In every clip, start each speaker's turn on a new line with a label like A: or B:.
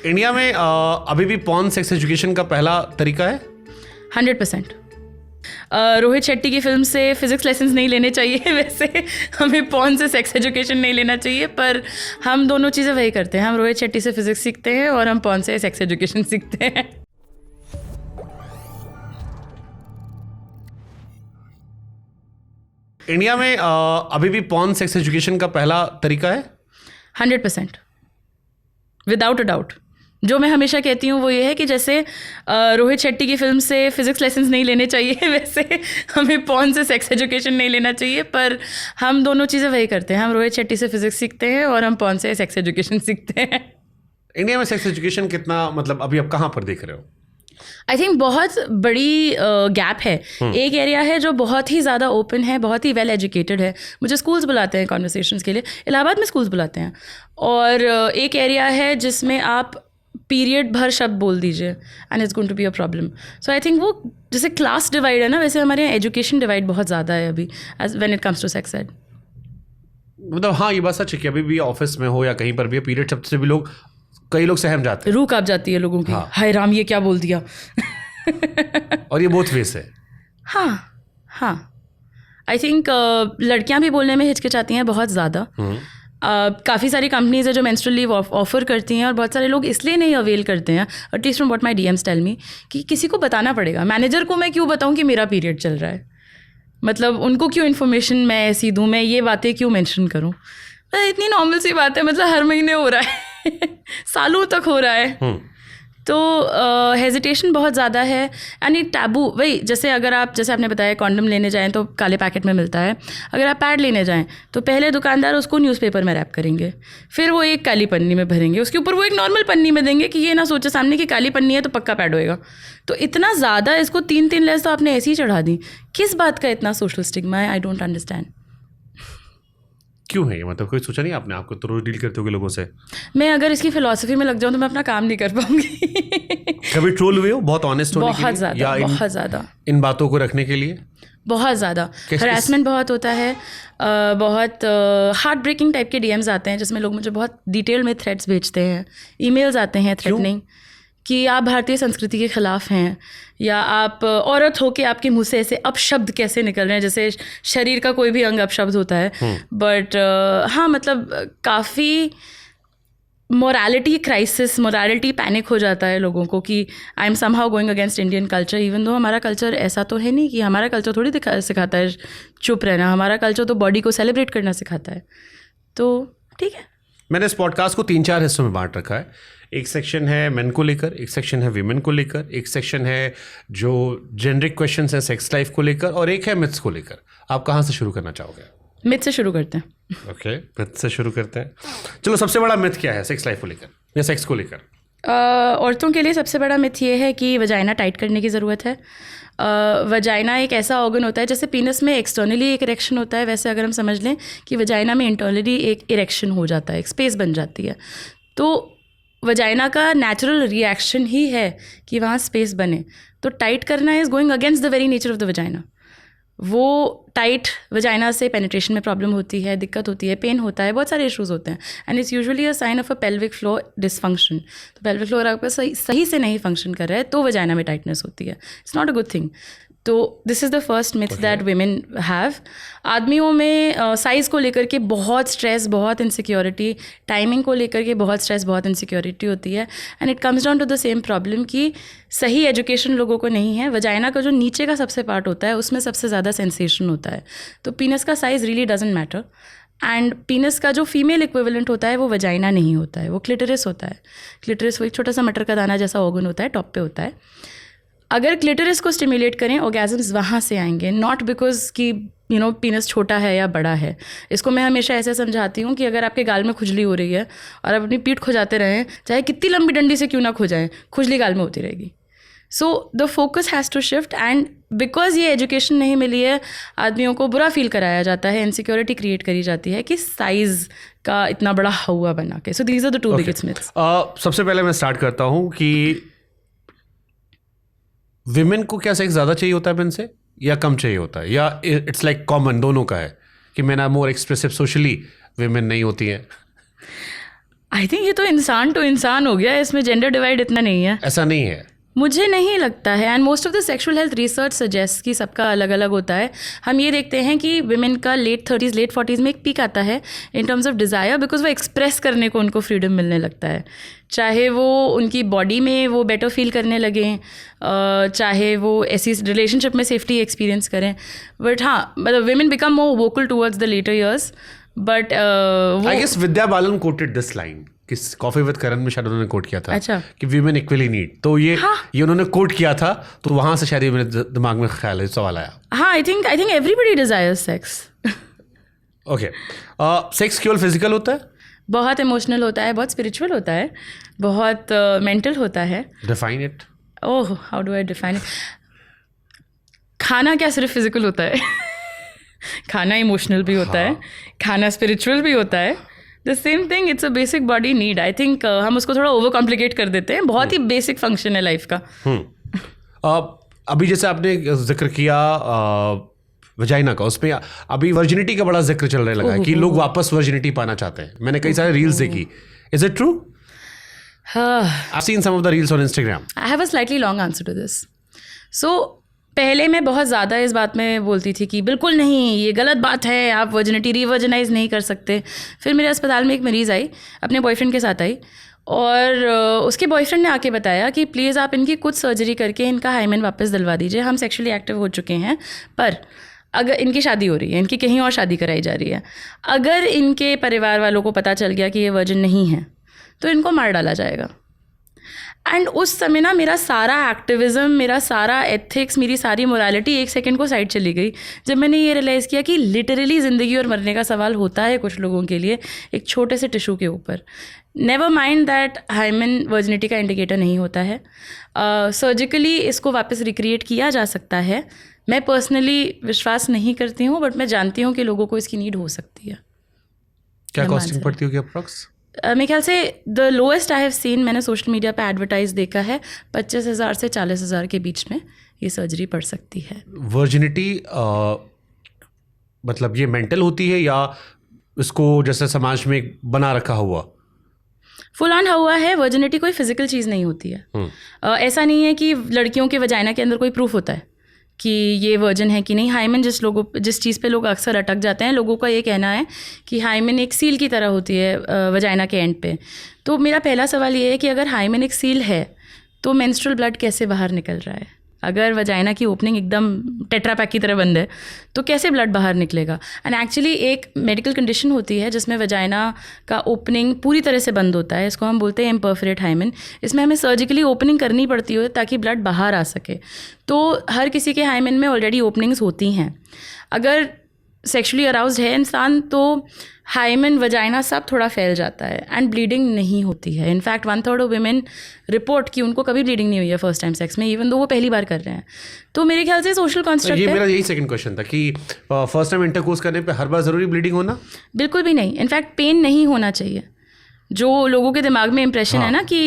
A: India में अभी भी पॉर्न सेक्स एजुकेशन का पहला तरीका है?
B: 100%। रोहित शेट्टी की फिल्म से फिजिक्स लेसन्स नहीं लेने चाहिए, वैसे हमें पॉर्न से सेक्स एजुकेशन नहीं लेना चाहिए, पर हम दोनों चीज़ें वही करते हैं। हम रोहित शेट्टी से फिजिक्स सीखते हैं और हम पॉर्न से सेक्स एजुकेशन सीखते हैं।
A: इंडिया में अभी भी पॉर्न सेक्स एजुकेशन का पहला तरीका है?
B: 100%, विदाउट अ डाउट। जो मैं हमेशा कहती हूँ वो ये है कि जैसे रोहित शेट्टी की फिल्म से फिजिक्स लेसन्स नहीं लेने चाहिए, वैसे हमें पॉर्न से सेक्स एजुकेशन नहीं लेना चाहिए, पर हम दोनों चीज़ें वही करते हैं। हम रोहित शेट्टी से फिजिक्स सीखते हैं और हम पॉर्न से सेक्स एजुकेशन सीखते हैं।
A: इंडिया में सेक्स एजुकेशन कितना, मतलब अभी आप कहाँ पर देख रहे हो?
B: आई थिंक बहुत बड़ी गैप है। एक एरिया है जो बहुत ही ज़्यादा ओपन है, बहुत ही वेल एजुकेटेड है। मुझे स्कूल्स बुलाते हैं कॉन्वर्सेशंस के लिए, इलाहाबाद में स्कूल्स बुलाते हैं। और एक एरिया है जिसमें आप पीरियड भर शब्द बोल दीजिए and it's going to be a problem. So I think वो जैसे क्लास डिवाइड है ना, वैसे हमारे यहाँ एजुकेशन डिवाइड बहुत ज़्यादा है अभी as when it comes to sex ed.
A: मतलब हाँ, ये बात सच है कि अभी भी ऑफिस में हो या कहीं पर भी पीरियड शब्द से भी कई लोग सहम जाते हैं,
B: रूह कांप जाती है लोगों की।
A: हाँ।
B: हाय राम, ये क्या बोल दिया।
A: और ये बोथ वेज है।
B: हाँ आई थिंक लड़कियां भी बोलने में हिचकिचाती हैं बहुत ज़्यादा। काफ़ी सारी कंपनीज है जो मेंस्ट्रुअल लीव ऑफर करती हैं, और बहुत सारे लोग इसलिए नहीं अवेल करते हैं, at least from what my DMs tell me, कि किसी को बताना पड़ेगा। मैनेजर को मैं क्यों बताऊं कि मेरा पीरियड चल रहा है? मतलब उनको क्यों इन्फॉर्मेशन मैं ऐसी दूँ, मैं ये बातें क्यों मेंशन करूँ? इतनी नॉर्मल सी बात है, मतलब हर महीने हो रहा है। सालों तक हो रहा है। तो हेजिटेशन बहुत ज़्यादा है एंड ये टैबू। वही जैसे अगर आप, जैसे आपने बताया, कॉन्डम लेने जाएं तो काले पैकेट में मिलता है। अगर आप पैड लेने जाएं तो पहले दुकानदार उसको न्यूज़पेपर में रैप करेंगे, फिर वो एक काली पन्नी में भरेंगे, उसके ऊपर वो एक नॉर्मल पन्नी में देंगे कि ये ना सोचे सामने कि काली पन्नी है तो पक्का पैड होएगा। तो इतना ज़्यादा इसको 3 लेयर्स तो आपने ऐसे ही चढ़ा दी। किस बात का इतना सोशल स्टिग्मा है? I don't understand.
A: क्यों है ये? मतलब कोई सोचा नहीं आपने? आपको तो रोज डील करते होगे लोगों से।
B: मैं अगर इसकी फिलॉसफी में लग जाऊं तो मैं अपना काम नहीं कर पाऊंगी।
A: कभी ट्रोल हुए हो बहुत ऑनेस्ट होने के लिए?
B: बहुत ज़्यादा
A: इन बातों को रखने के लिए
B: बहुत ज़्यादा हरासमेंट बहुत होता है। बहुत हार्ट ब्रेकिंग टाइप के डीएम्स आते हैं जिसमें लोग मुझे बहुत डिटेल में थ्रेट्स भेजते हैं, ईमेल्स आते हैं थ्रेटनिंग कि आप भारतीय संस्कृति के ख़िलाफ़ हैं, या आप औरत हो के आपके मुंह से ऐसे अपशब्द कैसे निकल रहे हैं, जैसे शरीर का कोई भी अंग अपशब्द होता है। बट हाँ, मतलब काफ़ी मोरालिटी क्राइसिस, मोरालिटी पैनिक हो जाता है लोगों को कि I am somehow going against Indian culture, even though हमारा कल्चर ऐसा तो है नहीं। कि हमारा कल्चर थोड़ी सिखाता है चुप रहना, हमारा कल्चर तो बॉडी को सेलिब्रेट करना सिखाता है। तो ठीक है,
A: मैंने इस पॉडकास्ट को 3-4 हिस्सों में बांट रखा है। एक सेक्शन है मेन को लेकर, एक सेक्शन है वीमेन को लेकर, एक सेक्शन है जो जेनरिक क्वेश्चंस हैं सेक्स लाइफ को लेकर, और एक है मिथ्स को लेकर। आप कहाँ से शुरू करना चाहोगे?
B: मिथ से शुरू करते हैं।
A: ओके, मिथ से शुरू करते हैं। चलो, सबसे बड़ा मिथ क्या है सेक्स लाइफ को लेकर या सेक्स को लेकर?
B: औरतों के लिए सबसे बड़ा मिथ ये है कि वजाइना टाइट करने की ज़रूरत है। वजाइना एक ऐसा ऑर्गन होता है, जैसे पीनस में एक्सटर्नली एक इरेक्शन होता है, वैसे अगर हम समझ लें कि वजाइना में इंटरनली एक इरेक्शन हो जाता है, एक स्पेस बन जाती है। तो वजाइना का नेचुरल रिएक्शन ही है कि वहाँ स्पेस बने। तो टाइट करना is going against the very nature of the vagina. वो टाइट वजाइना से पेनिट्रेशन में प्रॉब्लम होती है, दिक्कत होती है, पेन होता है, बहुत सारे इश्यूज होते हैं, and it's usually a sign of a pelvic floor dysfunction. तो पेल्विक फ्लोर आपका सही से नहीं फंक्शन कर रहा है तो वजाइना में टाइटनेस होती है। It's not a good thing. तो this is the first myth that women have. आदमियों में साइज़ को लेकर के बहुत स्ट्रेस, बहुत इनसिक्योरिटी, टाइमिंग को लेकर के बहुत स्ट्रेस, बहुत इनसिक्योरिटी होती है, and it comes down to the same problem कि सही एजुकेशन लोगों को नहीं है। वजाइना का जो नीचे का सबसे पार्ट होता है उसमें सबसे ज़्यादा सेंसेशन होता है। तो पीनस का size really doesn't matter, and पीनस का जो फीमेल इक्विवेलेंट होता है वो वजाइना नहीं होता है, वो क्लिटरिस होता है। क्लिटरिस वो एक छोटा सा मटर का दाना जैसा ऑर्गन होता है, टॉप पे होता है। अगर क्लिटरिस को स्टिमुलेट करें, ऑर्गेजम्स वहाँ से आएंगे, नॉट बिकॉज कि पीनस छोटा है या बड़ा है। इसको मैं हमेशा ऐसे समझाती हूँ कि अगर आपके गाल में खुजली हो रही है और आप अपनी पीठ खुजाते रहें, चाहे कितनी लंबी डंडी से क्यों ना खुजाएं, खुजली गाल में होती रहेगी। So the focus has to shift, and because ये एजुकेशन नहीं मिली है, आदमियों को बुरा फील कराया जाता है, इनसिक्योरिटी क्रिएट करी जाती है कि साइज़ का इतना बड़ा हवा बना के। So these are the 2 biggest myths.
A: सबसे पहले मैं स्टार्ट करता हूँ कि विमेन को क्या सेक्स ज़्यादा चाहिए होता है मेन से, या कम चाहिए होता है, या इट्स लाइक कॉमन दोनों का है कि men are more expressive socially, women नहीं होती हैं?
B: आई थिंक ये तो इंसान टू इंसान हो गया, इसमें जेंडर डिवाइड इतना नहीं है,
A: ऐसा नहीं है?
B: मुझे नहीं लगता है। And most of the sexual health research suggest कि सबका अलग अलग होता है। हम ये देखते हैं कि विमेन का लेट 30s लेट 40s में एक पीक आता है in terms of desire, because वो एक्सप्रेस करने को उनको फ्रीडम मिलने लगता है, चाहे वो उनकी बॉडी में वो बेटर फील करने लगें, चाहे वो ऐसी रिलेशनशिप में सेफ्टी एक्सपीरियंस करें। बट हाँ, मतलब women become more vocal towards the later years. But
A: I guess Vidya Balan quoted this line, किस कॉफी विद करण में शायद उन्होंने कोट किया था।
B: अच्छा। कि
A: वीमेन इक्वली नीड, तो ये उन्होंने कोट किया था, तो वहां से शायद ये मेरे दिमाग में ख्याल है, सवाल आया।
B: हाँ, I think everybody desires sex.
A: Okay, sex केवल फिजिकल होता है?
B: बहुत इमोशनल होता है, बहुत स्पिरिचुअल होता है, बहुत मेंटल होता है।
A: Define it.
B: Oh, how do I define it? खाना क्या सिर्फ फिजिकल होता है? खाना इमोशनल भी होता है, खाना स्पिरिचुअल भी होता है। The same thing, it's a basic body need. I think हम उसको थोड़ा ओवर कॉम्प्लिकेट कर देते हैं, बहुत ही बेसिक फंक्शन है लाइफ का।
A: अभी जैसे आपने जिक्र किया वजाइना का, उसमें अभी वर्जिनिटी का बड़ा जिक्र चलने लगा है कि लोग वापस वर्जिनिटी पाना चाहते हैं। मैंने कई सारे रील्स देखी, is it true? I've seen some of the reels on Instagram.
B: I have a slightly long answer to this. So, पहले मैं बहुत ज़्यादा इस बात में बोलती थी कि बिल्कुल नहीं, ये गलत बात है, आप वर्जिनिटी रिवर्जनाइज नहीं कर सकते। फिर मेरे अस्पताल में एक मरीज़ आई, अपने बॉयफ्रेंड के साथ आई, और उसके बॉयफ्रेंड ने आके बताया कि प्लीज़ आप इनकी कुछ सर्जरी करके इनका हाइमेन वापस दिलवा दीजिए, हम सेक्शुअली एक्टिव हो चुके हैं, पर अगर इनकी शादी हो रही है, इनकी कहीं और शादी कराई जा रही है, अगर इनके परिवार वालों को पता चल गया कि ये वर्जिन नहीं है तो इनको मार डाला जाएगा। एंड उस समय ना मेरा सारा एक्टिविज़म, मेरा सारा एथिक्स, मेरी सारी मोरालिटी एक सेकंड को साइड चली गई जब मैंने ये रियलाइज़ किया कि लिटरली ज़िंदगी और मरने का सवाल होता है कुछ लोगों के लिए एक छोटे से टिश्यू के ऊपर। Never mind that hymen virginity का इंडिकेटर नहीं होता है। सर्जिकली इसको वापस रिक्रिएट किया जा सकता है। मैं पर्सनली विश्वास नहीं करती हूँ, बट मैं जानती हूँ कि लोगों को इसकी नीड हो सकती है।
A: क्या कॉस्टिंग पड़ती होगी अप्रॉक्स?
B: मेरे ख्याल से the lowest I have seen, मैंने सोशल मीडिया पे एडवर्टाइज देखा है, 25,000 से 40,000 के बीच में ये सर्जरी पड़ सकती है।
A: वर्जिनिटी मतलब ये मेंटल होती है या इसको जैसे समाज में बना रखा हुआ?
B: फुल ऑन हुआ है। वर्जिनिटी कोई फिजिकल चीज़ नहीं होती है। ऐसा नहीं है कि लड़कियों के वजाइना के अंदर कोई प्रूफ होता है कि ये वर्जिन है कि नहीं। हाइमेन जिस चीज़ पे लोग अक्सर अटक जाते हैं, लोगों का ये कहना है कि हाइमेन एक सील की तरह होती है वजाइना के एंड पे। तो मेरा पहला सवाल ये है कि अगर हाइमेन एक सील है तो मेंस्ट्रुअल ब्लड कैसे बाहर निकल रहा है? अगर वजाइना की ओपनिंग एकदम टेट्रापैक की तरह बंद है तो कैसे ब्लड बाहर निकलेगा? एंड एक्चुअली एक मेडिकल कंडीशन होती है जिसमें वजाइना का ओपनिंग पूरी तरह से बंद होता है, इसको हम बोलते हैं इम्परफोरेट हाइमेन। इसमें हमें सर्जिकली ओपनिंग करनी पड़ती है ताकि ब्लड बाहर आ सके। तो हर किसी के हाइमेन में ऑलरेडी ओपनिंग्स होती हैं। अगर सेक्शुअली अराउज्ड है इंसान तो हाइमेन वजाइना सब थोड़ा फैल जाता है एंड ब्लीडिंग नहीं होती है। इनफैक्ट 1/3 ऑफ वुमेन रिपोर्ट कि उनको कभी ब्लीडिंग नहीं हुई है फर्स्ट टाइम सेक्स में, इवन दो वो पहली बार कर रहे हैं। तो मेरे ख्याल से सोशल कॉन्स्ट्रक्ट
A: ये मेरा यही सेकंड क्वेश्चन था कि फर्स्ट टाइम इंटरकोर्स करने पे हर बार ज़रूरी ब्लीडिंग होना? बिल्कुल
B: भी नहीं। इनफैक्ट पेन नहीं होना चाहिए। जो लोगों के दिमाग में इंप्रेशन है ना कि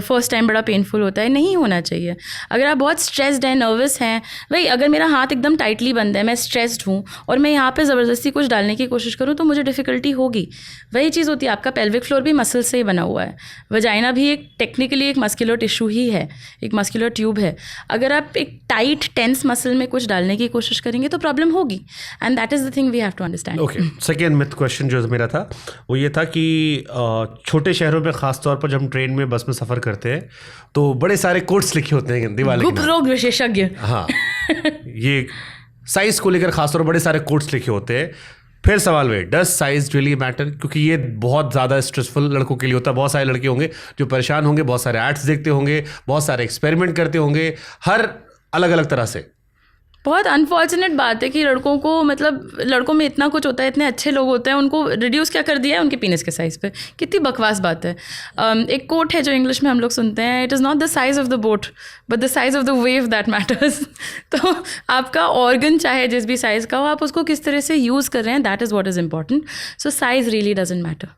B: फर्स्ट टाइम बड़ा पेनफुल होता है, नहीं होना चाहिए। अगर आप बहुत स्ट्रेस्ड हैं, नर्वस हैं, भाई अगर मेरा हाथ एकदम टाइटली बंद है, मैं स्ट्रेस्ड हूँ और मैं यहाँ पे ज़बरदस्ती कुछ डालने की कोशिश करूँ तो मुझे डिफ़िकल्टी होगी। वही चीज़ होती है, आपका पेल्विक फ्लोर भी मसल से ही बना हुआ है, वजाइना भी एक टेक्निकली एक मस्कुलर टिश्यू ही है, एक मस्कुलर ट्यूब है। अगर आप एक टाइट टेंस मसल में कुछ डालने की कोशिश करेंगे तो प्रॉब्लम होगी, and that is the thing we have to understand.
A: Okay, second myth question जो मेरा था वो ये था कि छोटे शहरों में खास तौर पर जब हम ट्रेन में बस में सफ़र करते हैं तो बड़े सारे कोट्स लिखे होते हैं दीवार
B: गुप्त रोग विशेषज्ञ।
A: हाँ, ये साइज को लेकर खास तौर पर बड़े सारे कोट्स लिखे होते हैं। फिर सवाल हुए, डज साइज रियली मैटर? क्योंकि ये बहुत ज़्यादा स्ट्रेसफुल लड़कों के लिए होता है। बहुत सारे लड़के होंगे जो परेशान होंगे, बहुत सारे एड्स देखते होंगे, बहुत सारे एक्सपेरिमेंट करते होंगे, हर अलग अलग तरह से।
B: बहुत अनफॉर्चुनेट बात है कि लड़कों को, मतलब लड़कों में इतना कुछ होता है, इतने अच्छे लोग होते हैं, उनको रिड्यूस क्या कर दिया है उनके पीनस के साइज़ पे। कितनी बकवास बात है। एक कोट है जो इंग्लिश में हम लोग सुनते हैं, it is not the size of the boat but the size of the wave that matters. तो आपका ऑर्गन चाहे जिस भी साइज़ का हो, आप उसको किस तरह से यूज़ कर रहे हैं, that is what is important. So size really doesn't matter.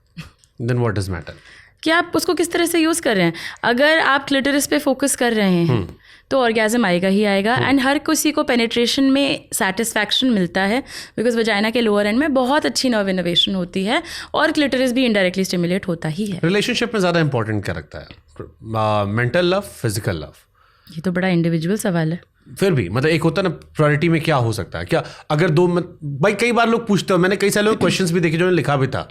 A: Then what does matter?
B: कि आप उसको किस तरह से यूज़ कर रहे हैं। अगर आप क्लिटरिस पे फोकस कर रहे हैं तो ऑर्गेज़म आएगा ही आएगा। एंड हर किसी को पेनिट्रेशन में सेटिस्फैक्शन मिलता है बिकॉज वजाइना के लोअर एंड में बहुत अच्छी नर्व इनोवेशन होती है और क्लिटरिस भी इनडायरेक्टली स्टिमुलेट होता ही है।
A: रिलेशनशिप में ज़्यादा इंपॉर्टेंट क्या रखता है, मेंटल लव, फिजिकल लव?
B: ये तो बड़ा इंडिविजुअल सवाल है।
A: फिर भी मतलब एक होता है ना, प्रायोरिटी में क्या हो सकता है? क्या अगर भाई कई बार लोग पूछते हो, मैंने कई सारे क्वेश्चंस भी देखे जो लिखा भी था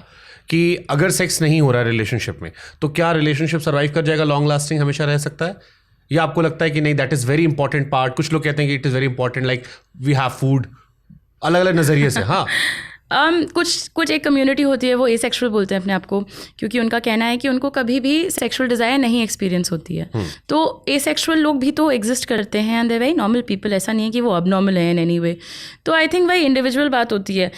A: कि अगर सेक्स नहीं हो रहा है रिलेशनशिप में तो क्या रिलेशनशिप सर्वाइव कर जाएगा, लॉन्ग लास्टिंग हमेशा रह सकता है, या आपको लगता है कि नहीं that is very important part? कुछ लोग कहते हैं कि it is very important, like we have food, अलग अलग नज़रिए से। हाँ
B: कुछ एक कम्युनिटी होती है वो एसेक्सुअल बोलते हैं अपने आप को, क्योंकि उनका कहना है कि उनको कभी भी सेक्सुअल डिज़ायर नहीं एक्सपीरियंस होती है। तो एसेक्सुअल लोग भी तो एग्जिस्ट करते हैं and they very normal people, ऐसा नहीं है कि वो अब नॉर्मल है इन एनी वे। तो आई थिंक भाई इंडिविजुअल बात होती है